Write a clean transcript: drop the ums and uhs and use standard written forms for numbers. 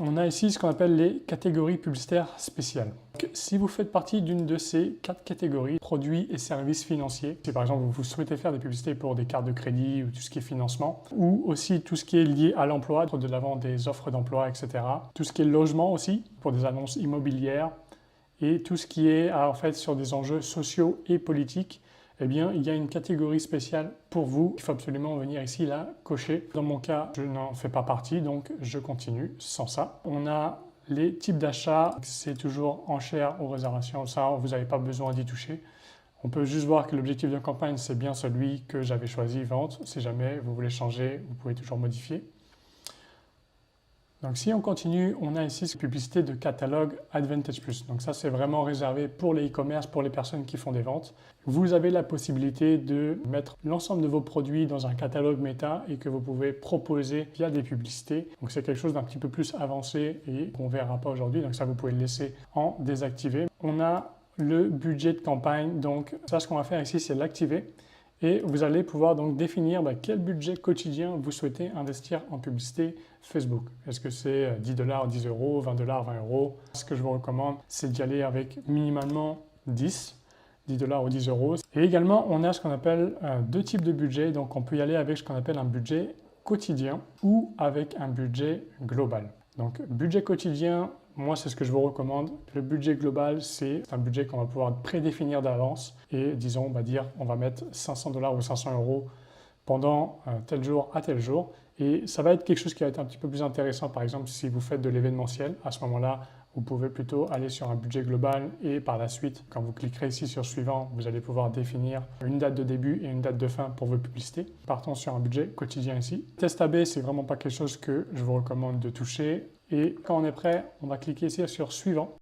On a ici ce qu'on appelle les catégories publicitaires spéciales. Donc, si vous faites partie d'une de ces 4 catégories, produits et services financiers, si par exemple vous souhaitez faire des publicités pour des cartes de crédit ou tout ce qui est financement, ou aussi tout ce qui est lié à l'emploi, de l'avant des offres d'emploi, etc. Tout ce qui est logement aussi, pour des annonces immobilières, et tout ce qui est en fait sur des enjeux sociaux et politiques, eh bien, il y a une catégorie spéciale pour vous. Il faut absolument venir ici la cocher. Dans mon cas, je n'en fais pas partie, donc je continue sans ça. On a les types d'achats, c'est toujours enchères ou réservations. Ça, vous n'avez pas besoin d'y toucher. On peut juste voir que l'objectif de campagne, c'est bien celui que j'avais choisi, vente. Si jamais vous voulez changer, vous pouvez toujours modifier. Donc si on continue, on a ici cette publicité de catalogue Advantage Plus. Donc ça, c'est vraiment réservé pour les e-commerce, pour les personnes qui font des ventes. Vous avez la possibilité de mettre l'ensemble de vos produits dans un catalogue méta et que vous pouvez proposer via des publicités. Donc c'est quelque chose d'un petit peu plus avancé et qu'on ne verra pas aujourd'hui. Donc ça, vous pouvez le laisser en désactivé. On a le budget de campagne. Donc ça, ce qu'on va faire ici, c'est l'activer. Et vous allez pouvoir donc définir quel budget quotidien vous souhaitez investir en publicité Facebook. Est-ce que c'est 10 $, 10 €, 20 $, 20 €? Ce que je vous recommande, c'est d'y aller avec minimalement 10 $ ou 10 €. Et également, on a ce qu'on appelle 2 types de budget. Donc, on peut y aller avec ce qu'on appelle un budget quotidien ou avec un budget global. Donc, budget quotidien, moi, c'est ce que je vous recommande. Le budget global, c'est un budget qu'on va pouvoir prédéfinir d'avance et disons, on va dire, on va mettre 500 $ ou 500 € pendant tel jour à tel jour. Et ça va être quelque chose qui va être un petit peu plus intéressant. Par exemple, si vous faites de l'événementiel, à ce moment-là, vous pouvez plutôt aller sur un budget global et par la suite, quand vous cliquerez ici sur suivant, vous allez pouvoir définir une date de début et une date de fin pour vos publicités. Partons sur un budget quotidien ici. Test AB, c'est vraiment pas quelque chose que je vous recommande de toucher. Et quand on est prêt, on va cliquer ici sur suivant.